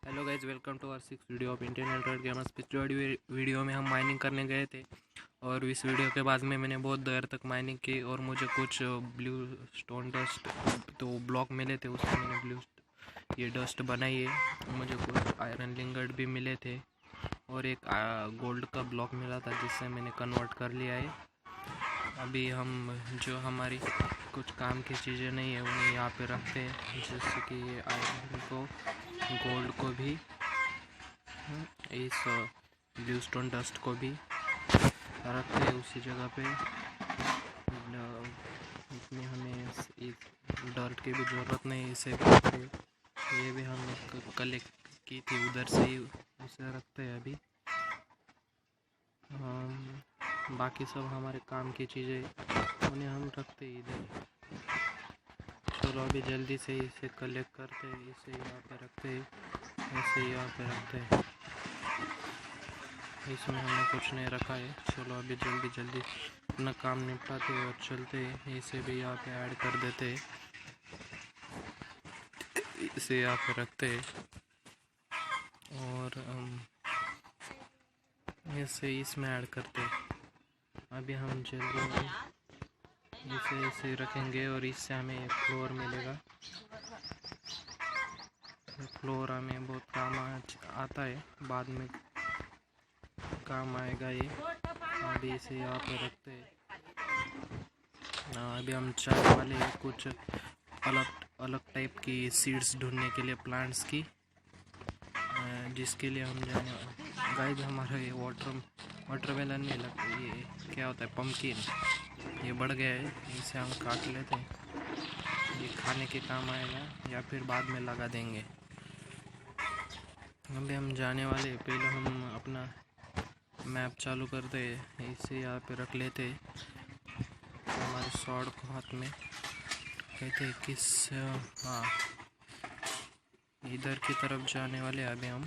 Hello guys, welcome to our six video of Indian android gamers. पिछले video में हम mining करने गए थे और इस वीडियो के बाद में मैंने बहुत देर तक माइनिंग की और मुझे कुछ ब्लू स्टोन डस्ट तो ब्लॉक मिले थे। उससे मैंने ये डस्ट बनाई है। मुझे कुछ आयरन लिंगट भी मिले थे और एक गोल्ड का ब्लॉक मिला था जिससे मैंने कन्वर्ट कर लिया है। अभी हम जो हमारी कुछ काम की चीज़ें नहीं है उन्हें यहाँ पे रखते हैं, जैसे कि ये आयरन को, गोल्ड को भी, इस ब्लू स्टोन डस्ट को भी रखते हैं उसी जगह पे। इतनी हमें इस डर्ट की भी ज़रूरत नहीं, इसे भी रखते हैं। ये भी हमने कलेक्ट की थी उधर से ही, उसे रखते हैं अभी। बाकी सब हमारे काम की चीज़ें उन्हें हम रखते हैं इधर। चलो अभी जल्दी से इसे कलेक्ट करते हैं, इसे यहाँ पे रखते हैं, इसे यहाँ पे रखते हैं। इसमें हमने कुछ नहीं रखा है। चलो अभी जल्दी अपना काम निपटाते और चलते हैं। इसे भी यहाँ पे ऐड कर देते, इसे यहाँ पे रखते और इसे इसमें ऐड करते। अभी हम जल्दी इसे रखेंगे और इससे हमें एक फ्लोर मिलेगा। फ्लोर हमें बहुत काम आता है, बाद में काम आएगा ये। अभी इसे यहाँ पे रखते हैं। अभी हम चाय वाले कुछ अलग अलग टाइप की सीड्स ढूंढने के लिए, प्लांट्स की, जिसके लिए हम जाने गाइस। हमारा ये वाटरमेलन नहीं लगता, ये क्या होता है, पम्पकिन, ये बढ़ गया है। इसे हम काट लेते हैं, ये खाने के काम आएगा या फिर बाद में लगा देंगे। अभी हम जाने वाले, पहले हम अपना मैप चालू करते हैं। इसे यहाँ पे रख लेते, हमारे शॉर्ट को हाथ में कहते किस, हाँ, इधर की तरफ जाने वाले। अभी हम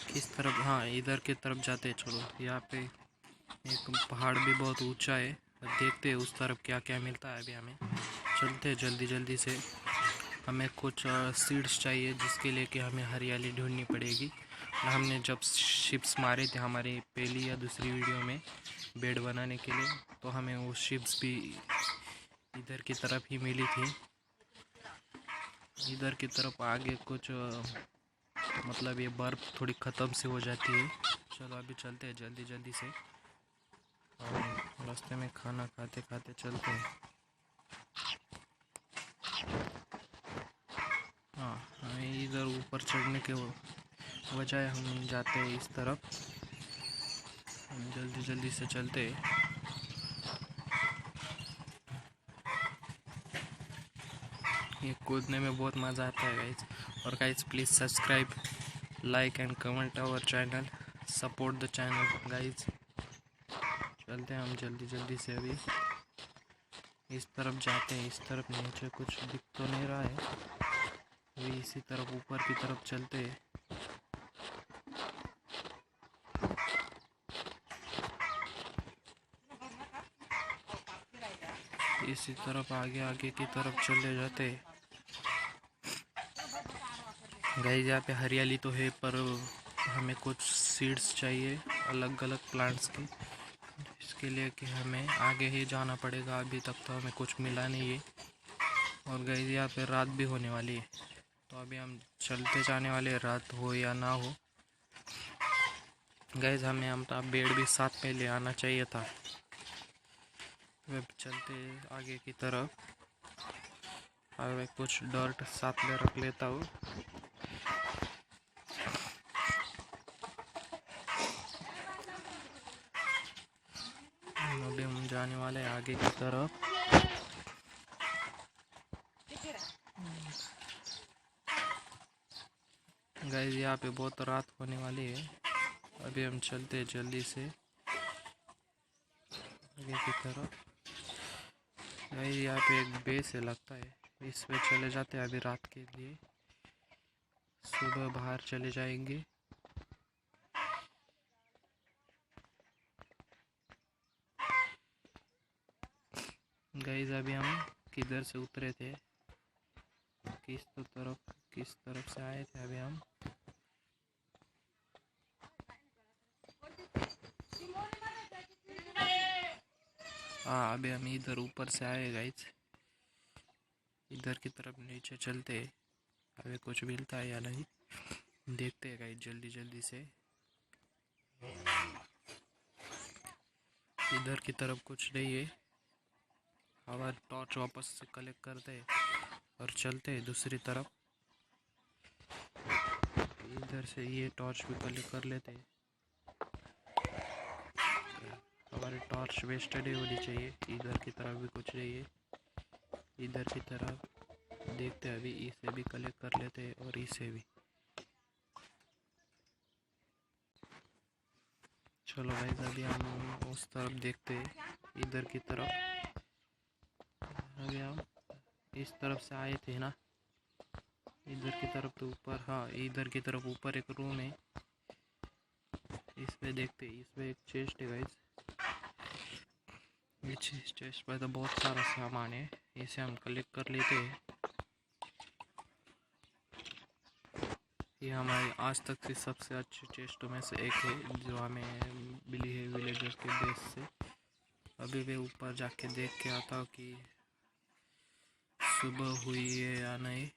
किस तरफ, हाँ, इधर की तरफ जाते। चलो, यहाँ पे एक पहाड़ भी बहुत ऊंचा है, देखते हैं उस तरफ क्या क्या मिलता है। अभी हमें चलते जल्दी से। हमें कुछ सीड्स चाहिए जिसके लिए कि हमें हरियाली ढूंढनी पड़ेगी। हमने जब शिप्स मारे थे हमारी पहली या दूसरी वीडियो में बेड बनाने के लिए, तो हमें वो शिप्स भी इधर की तरफ ही मिली थी। इधर की तरफ आगे कुछ मतलब ये बर्फ़ थोड़ी ख़त्म से हो जाती है। चलो अभी चलते हैं जल्दी से, और रास्ते में खाना खाते खाते चलते हैं। हाँ, हमें इधर ऊपर चढ़ने के बजाय हम जाते हैं इस तरफ। हम जल्दी से चलते हैं। ये कूदने में बहुत मज़ा आता है गाइज। और guys please subscribe, like and comment our channel, support the channel guys. चलते हैं हम जल्दी से। अभी इस तरफ जाते हैं, इस तरफ नीचे कुछ दिख तो नहीं रहा है। अभी इसी तरफ ऊपर की तरफ चलते हैं। इसी तरफ आगे की तरफ चले जाते हैं। गाइस यहाँ पे हरियाली तो है, पर हमें कुछ सीड्स चाहिए अलग अलग प्लांट्स की, इसके लिए कि हमें आगे ही जाना पड़ेगा। अभी तक तो हमें कुछ मिला नहीं है। और गाइस यहाँ पे रात भी होने वाली है, तो अभी हम चलते जाने वाले, रात हो या ना हो। गाइस हमें अपना बेड भी साथ में ले आना चाहिए था। अब चलते आगे की तरफ। अब कुछ डर्ट साथ में रख लेता हूँ। अभी हम जाने वाले आगे की तरफ। गाइस यहाँ पे बहुत रात होने वाली है। अभी हम चलते जल्दी से आगे की तरफ। गाइस यहाँ पे एक बेस है लगता है, इस पे चले जाते हैं अभी रात के लिए। सुबह बाहर चले जाएंगे। गाइस अभी हम किधर से उतरे थे, किस तरफ से आए थे अभी हम। हाँ, अभी हम इधर ऊपर से आए गाइस, इधर की तरफ नीचे चलते हैं। अभी कुछ मिलता है या नहीं देखते हैं गाइस, जल्दी जल्दी से। इधर की तरफ कुछ नहीं है। हमारा टॉर्च वापस से कलेक्ट करते हैं और चलते हैं दूसरी तरफ। इधर से ये टॉर्च भी कलेक्ट कर लेते हैं। हमारी टॉर्च वेस्ट नहीं होनी चाहिए। इधर की तरफ भी कुछ नहीं है। इधर की तरफ देखते हैं, अभी इसे भी कलेक्ट कर लेते हैं और इसे भी। चलो गाइस, अभी हम उस तरफ देखते हैं, इधर की तरफ। अभी हम इस तरफ से आए थे ना, इधर की तरफ तो ऊपर, हाँ इधर की तरफ ऊपर एक रूम है, इसमें देखते हैं। इसमें एक चेस्ट है गाइस। इस चेस्ट पर तो बहुत सारा सामान है, इसे हम कलेक्ट कर लेते हैं। ये हमारी आज तक की सबसे अच्छी चेस्टों में से एक है, जो हमें मिली है विलेजर्स के बेस से। अभी मैं ऊपर जाके देख के आता हूँ कि सुबह हुई है या नहीं।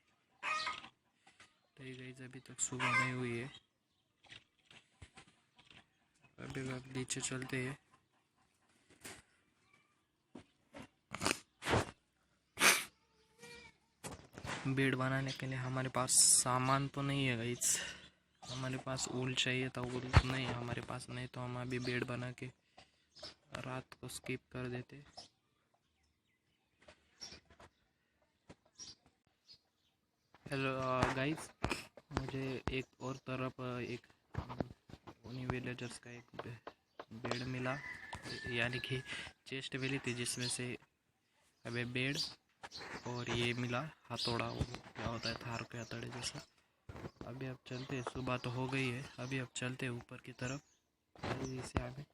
नहीं गाइस, अभी तक सुबह नहीं हुई है। अभी अब नीचे चलते हैं। बेड बनाने के लिए हमारे पास सामान तो नहीं है गाइस। हमारे पास ऊल चाहिए था, ऊल नहीं है हमारे पास। नहीं तो हम अभी बेड बना के रात को स्किप कर देते। हेलो गाइस, मुझे एक और तरफ एक उन्हीं विलेजर्स का एक बेड मिला, यानी कि चेस्ट मिली थी, जिसमें से हमें बेड और ये मिला हथौड़ा, वो क्या होता है थार के हथौड़े जैसा। अभी अब चलते हैं, सुबह तो हो गई है। अभी अब चलते हैं ऊपर की तरफ। इसे हमें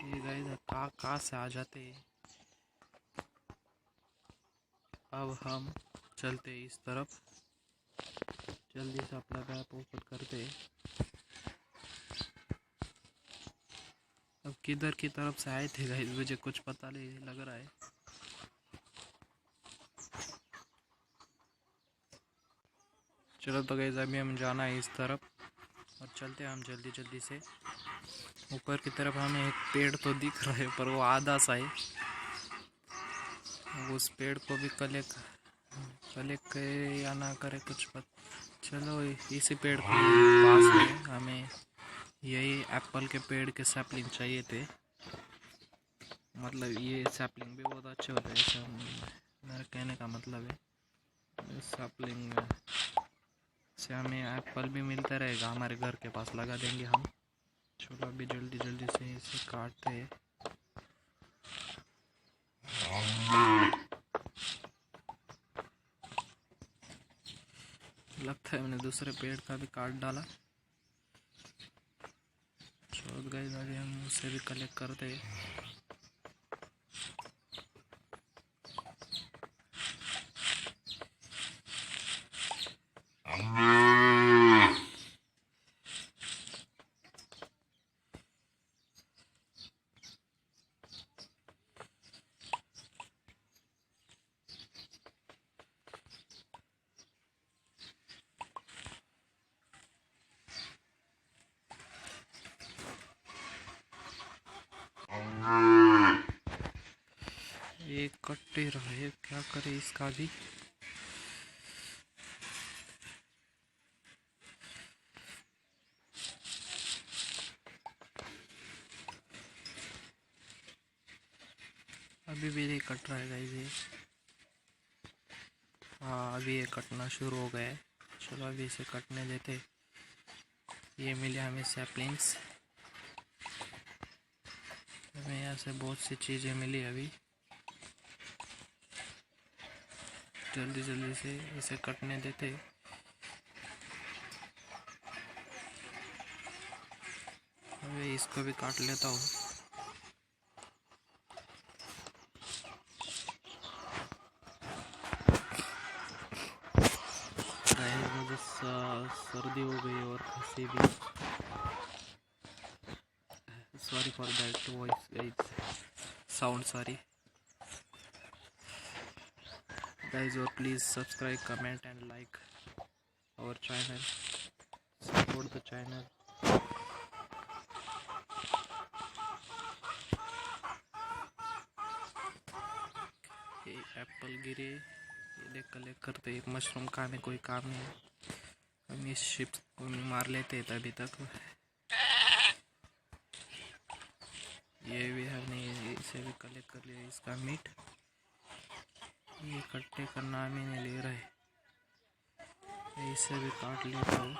ये गाइस कहाँ से आ जाते हैं। अब हम चलते इस तरफ, जल्दी से अपना मैप ओपन करते। अब किधर की तरफ से आए थे गाइस, मुझे कुछ पता नहीं लग रहा है। चलो तो गाइस, अभी हम जाना है इस तरफ और चलते हैं हम जल्दी जल्दी से। ऊपर की तरफ हमें एक पेड़ तो दिख रहा है, पर वो आधा सा है। उस पेड़ को भी कलेक्ट करे या ना करे कुछ चलो इसी पेड़ के पास में हमें यही एप्पल के पेड़ के सैपलिंग चाहिए थे। मतलब ये सैपलिंग भी बहुत अच्छे होते हैं, ऐसा मेरा कहने का मतलब है। सैपलिंग से हमें एप्पल भी मिलता रहेगा, हमारे घर के पास लगा देंगे हम। चलो अभी जल्दी जल्दी से इसे काटते हैं। लगता है मैंने दूसरे पेड़ का भी काट डाला। चलो गाइस, अभी हम उसे भी कलेक्ट करते हैं। ये कट्टे रहे, क्या करे इसका भी। अभी भी नहीं कट रहा है गाइस ये। हाँ, अभी ये कटना शुरू हो गया है। चलो अभी इसे कटने देते। ये मिले हमें सैपलिंग्स, हमें यहाँ से बहुत सी चीज़ें मिली। अभी जल्दी जल्दी से इसे कटने देते। अभी इसको भी काट लेता हूँ। मुझे सर्दी हो गई और खांसी भी। sorry for that voice guys, sound sorry guys. और please subscribe, comment and like our channel, support the channel. ये एप्पल गिरे, ये देख कलेक्ट करते। एक मशरूम खाने कोई काम नहीं है, हम इस शिप्स को मार लेते थे अभी तक। ये भी हमने इसे भी कलेक्ट कर लिया, इसका मीट। ये इकट्ठे करना भी नहीं ले रहे, इसे भी काट लेता हूँ।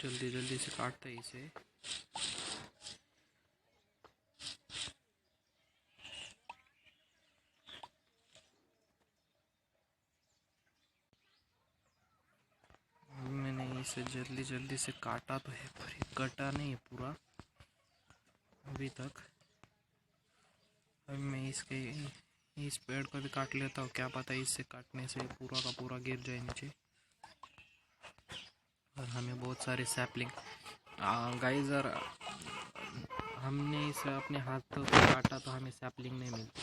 जल्दी जल्दी से काटते हैं इसे। मैंने इसे जल्दी जल्दी से काटा तो है, पर ये कटा नहीं है पूरा अभी तक। अब मैं इस पेड़ को भी काट लेता हूँ, क्या पता इससे काटने से पूरा का पूरा गिर जाए नीचे और हमें बहुत सारे सैपलिंग। गाइस, अगर हमने इसे अपने हाथों से काटा तो हमें सैपलिंग नहीं मिलती,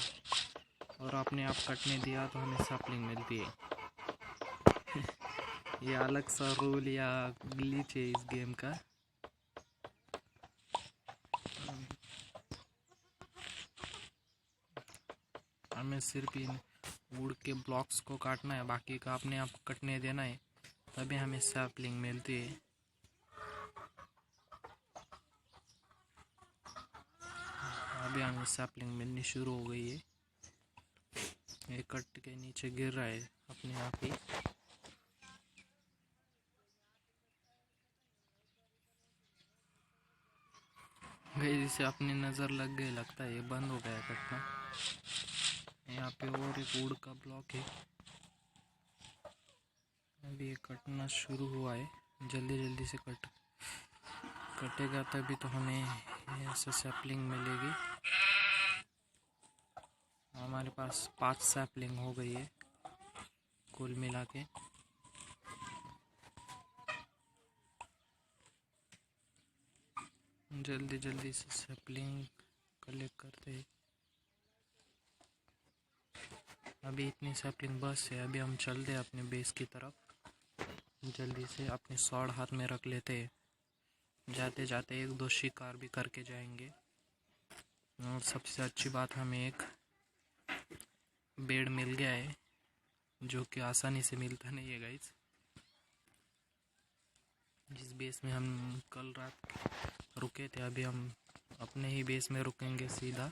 और अपने आप कटने दिया तो हमें सैपलिंग मिलती है। ये अलग सा रूल या ग्लिच है इस गेम का। हमें सिर्फ इन वुड के ब्लॉक्स को काटना है, बाकी का अपने आप कटने देना है, तभी हमें सैपलिंग मिलती है। अभी हमें सैपलिंग मिलनी शुरू हो गई है। ये कट के नीचे गिर रहा है अपने आप ही। गई जिसे अपनी नज़र लग गई, लगता है ये बंद हो गया कटना। यहाँ पे और एक वुड का ब्लॉक है, अभी ये कटना शुरू हुआ है। जल्दी जल्दी से कटेगा तभी तो हमें ऐसा सैपलिंग मिलेगी। हमारे पास 5 सैपलिंग हो गई है कुल मिला के। जल्दी जल्दी से सैपलिंग कलेक्ट करते हैं। अभी इतनी सैपलिंग बस है, अभी हम चलते हैं अपने बेस की तरफ। जल्दी से अपने स्वॉर्ड हाथ में रख लेते हैं, जाते जाते 1-2 शिकार भी करके जाएंगे। और सबसे अच्छी बात, हमें एक बेड मिल गया है, जो कि आसानी से मिलता नहीं है गाइस। जिस बेस में हम कल रात रुके थे, अभी हम अपने ही बेस में रुकेंगे सीधा।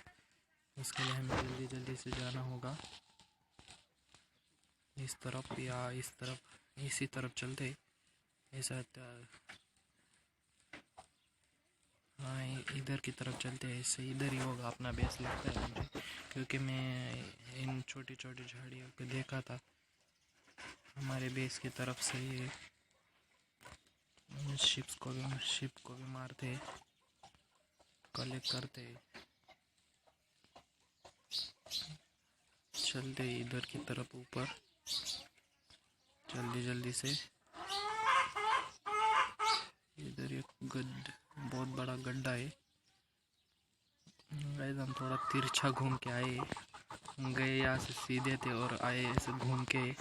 इसके लिए हमें जल्दी जल्दी से जाना होगा, इस तरफ या इस तरफ, इसी तरफ चलते ऐसा। हाँ, इधर की तरफ चलते हैं, इससे इधर ही होगा अपना बेस लगता है मुझे, क्योंकि मैं इन छोटी छोटी झाड़ियों को देखा था। हमारे बेस की तरफ से ये शिप को भी मारते, कलेक्ट करते, चलते इधर की तरफ ऊपर जल्दी जल्दी से। इधर एक बहुत बड़ा गड्ढा है गाइस। हम थोड़ा तिरछा घूम के आए, गए यहाँ से सीधे थे और आए ऐसे घूम के।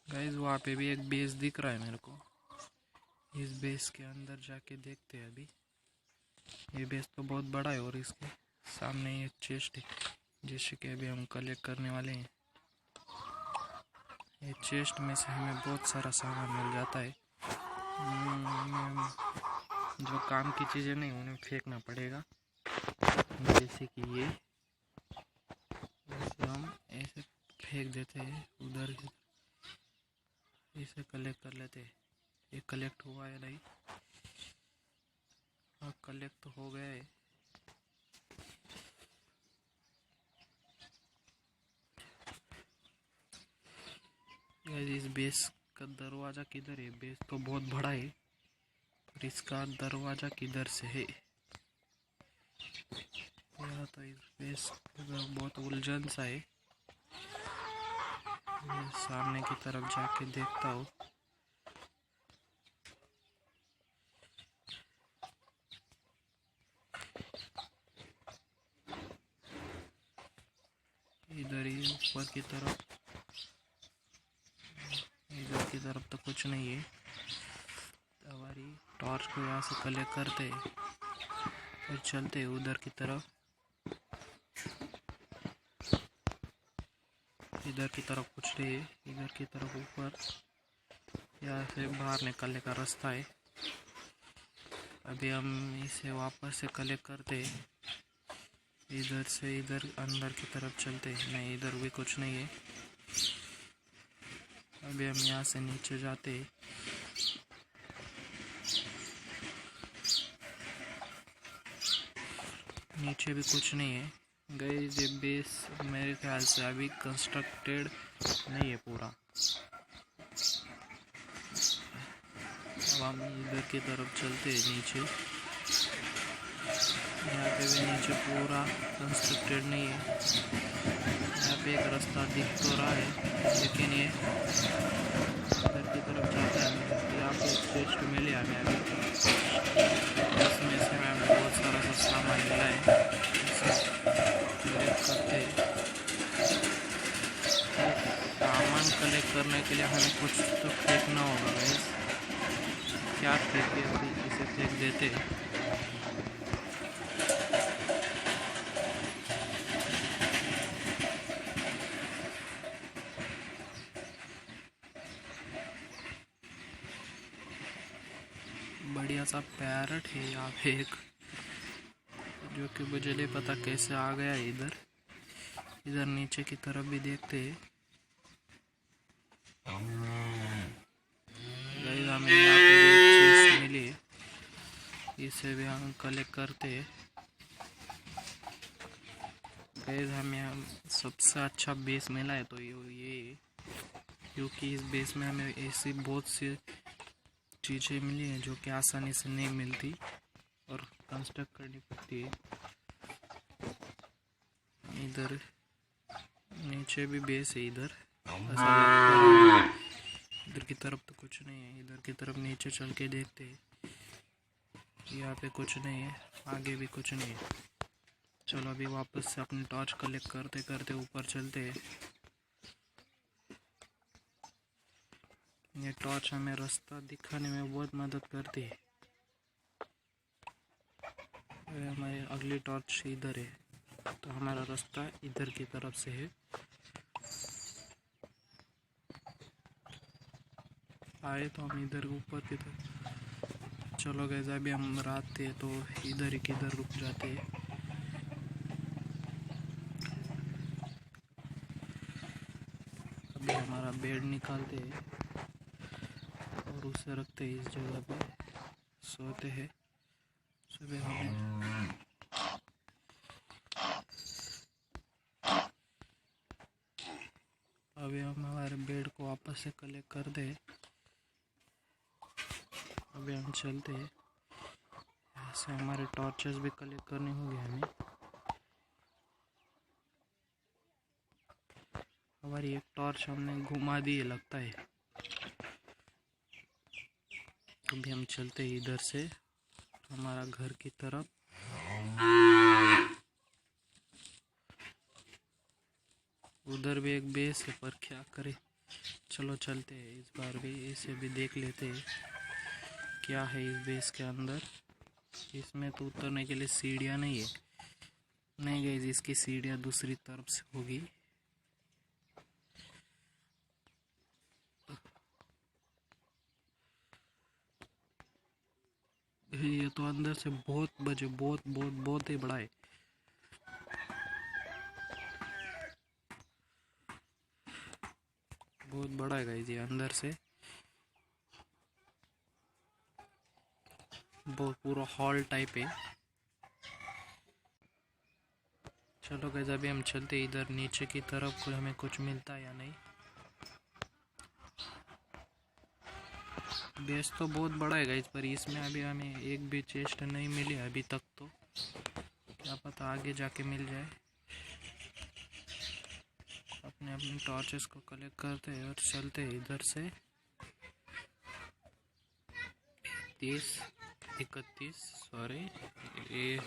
गाइस, वहाँ पे भी एक बेस दिख रहा है मेरे को, इस बेस के अंदर जाके देखते हैं अभी। ये बेस तो बहुत बड़ा है और इसके सामने एक चेस्ट है, जिससे कि अभी हम कलेक्ट करने वाले हैं। ये चेस्ट में से हमें बहुत सारा सामान मिल जाता है। जो काम की चीज़ें नहीं, उन्हें फेंकना पड़ेगा, जैसे कि ये हम ऐसे फेंक देते हैं उधर, इसे कलेक्ट कर लेते हैं। ये कलेक्ट हुआ है नहीं? हाँ, कलेक्ट तो हो गया है। इस बेस का दरवाज़ा किधर है? बेस तो बहुत बड़ा है, पर इसका दरवाज़ा किधर से है? यह तो इस बेस बहुत उलझन सा है। सामने की तरफ जाके देखता हूँ। इधर ही ऊपर की तरफ, इधर की तरफ तो कुछ नहीं है। हमारी टॉर्च को यहाँ से कलेक्ट करते और चलते उधर की तरफ। इधर की तरफ कुछ नहीं है। इधर की तरफ ऊपर यहाँ से बाहर निकलने का रास्ता है। अभी हम इसे वापस से कलेक्ट करते, इधर से इधर अंदर की तरफ चलते। नहीं, इधर भी कुछ नहीं है। अभी हम यहाँ से नीचे जाते। नीचे भी कुछ नहीं है। गाइस ये बेस मेरे ख्याल से अभी कंस्ट्रक्टेड नहीं है पूरा। अब हम इधर की तरफ चलते हैं नीचे। यहाँ पे भी नीचे पूरा कंस्ट्रक्टेड नहीं है। यहाँ पे एक रास्ता दिख तो रहा है, लेकिन ये इधर की तरफ जाता है। यहाँ पे चेस्ट मिले हमें अभी, इसमें से हमें बहुत सारा सामान मिला है। कलेक्ट करते, सामान कलेक्ट करने के लिए हमें कुछ तो फेंकना होगा। गाइस क्या फेंके, अभी इसे फेंक देते। बढ़िया सा पैरट है यहाँ पे एक, जो कि मुझे नहीं पता कैसे आ गया इधर। इधर नीचे की तरफ भी देखते हैं। गाइस हमें यहाँ पे एक चीज मिली, इसे भी हम कलेक्ट करते हैं। गाइस हमें सबसे अच्छा बेस मिला है तो ये, क्योंकि इस बेस में हमें ऐसी बहुत सी चीज़ें मिली हैं जो कि आसानी से नहीं मिलती और कंस्ट्रक्ट करनी पड़ती है। इधर नीचे भी बेस है। इधर इधर की तरफ तो कुछ नहीं है। इधर की तरफ नीचे चल के देखते हैं। यहाँ पे कुछ नहीं है, आगे भी कुछ नहीं है। चलो अभी वापस से अपनी टॉर्च कलेक्ट करते करते ऊपर चलते हैं। ये टॉर्च हमें रास्ता दिखाने में बहुत मदद करती है। हमारी अगली टॉर्च इधर है, तो हमारा रास्ता इधर की तरफ से है। आए तो हम इधर ऊपर की तरफ। चलो गाइस अभी हम रात थे तो इधर ही किधर रुक जाते हैं। अभी हमारा बेड निकालते हैं और उसे रखते हैं इस जगह पे, सोते हैं। सुबह हमें अभी हम हमारे बेड को वापस से कलेक्ट कर दे। अभी हम चलते हैं। यहाँ से हमारे टॉर्चेस भी कलेक्ट करनी होगी हमें। हमारी एक टॉर्च हमने घुमा दी है लगता है। अभी हम चलते हैं इधर से हमारा घर की तरफ। उधर भी एक बेस है पर क्या करे, चलो चलते हैं इस बार भी, इसे भी देख लेते हैं क्या है इस बेस के अंदर। इसमें तो उतरने के लिए सीढ़ियाँ नहीं है। नहीं गाइस, इसकी सीढ़ियाँ दूसरी तरफ से होगी। ये तो अंदर से बहुत बहुत ही बड़ा है। बहुत बड़ा है गाइस ये अंदर से, बहुत पूरा हॉल टाइप है। चलो गाइस अभी हम चलते इधर नीचे की तरफ, कोई हमें कुछ मिलता है या नहीं। बेस तो बहुत बड़ा है गाइस, पर इसमें अभी हमें एक भी चेस्ट नहीं मिली अभी तक। तो क्या पता तो आगे जाके मिल जाए। अपने अपने टॉर्चेस को कलेक्ट करते हैं और चलते हैं इधर से। 31 सॉरी, ये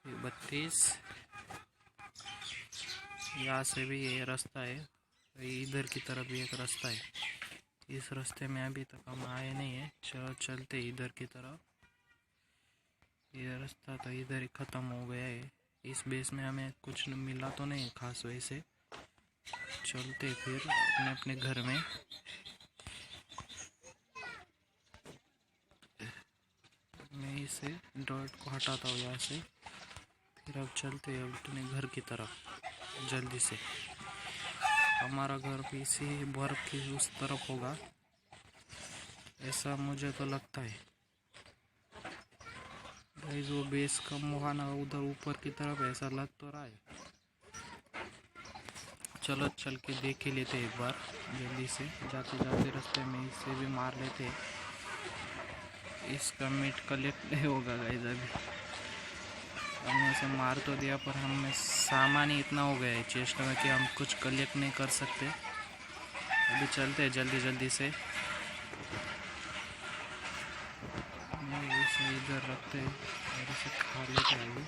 32। यहाँ से भी ये रास्ता है, इधर की तरफ भी एक रास्ता है। इस रास्ते में अभी तक हम आए नहीं है। चलो चलते इधर की तरफ। ये रास्ता तो इधर ही ख़त्म हो गया है। इस बेस में हमें कुछ मिला तो नहीं खास वैसे। चलते फिर अपने अपने घर में। मैं इसे डॉट को हटाता हूँ यहाँ से। फिर अब चलते हैं अपने घर की तरफ जल्दी से। हमारा घर भी इसी बर्फ की उस तरफ होगा, ऐसा मुझे तो लगता है। गाइस वो बेस कम हुआ ना उधर ऊपर की तरफ, ऐसा लग तो रहा है। चलो चल के देख ही लेते एक बार जल्दी से। जाते जाते रास्ते में इसे भी मार लेते। इसका मीट कलेक्ट नहीं होगा गाइस। अभी हमने इसे मार तो दिया, पर हमें सामान ही इतना हो गया है चेस्ट में कि हम कुछ कलेक्ट नहीं कर सकते। अभी चलते हैं जल्दी जल्दी से। इसे इधर रखते और इसे खा लेते हैं। अभी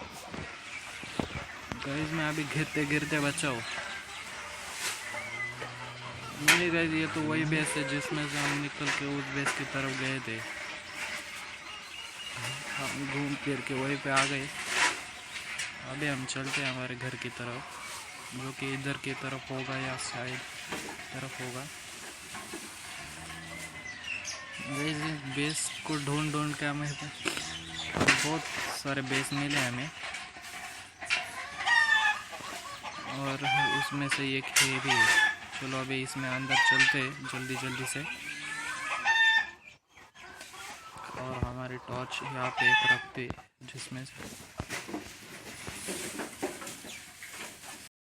गाइस मैं अभी गिरते गिरते बचाओ। नहीं गाइस, ये तो वही बेस है जिसमें से हम निकल के उस बेस की तरफ गए थे। हम घूम फिर के वहीं पे आ गए। अभी हम चलते हैं हमारे घर की तरफ, जो कि इधर की तरफ होगा या साइड तरफ होगा। बेस को ढूंढ ढूंढ के हमें बहुत सारे बेस मिले हमें, और उसमें से एक है भी। चलो अभी इसमें अंदर चलते जल्दी जल्दी से। और हमारी टॉर्च यहाँ पे एक रखते जिसमें से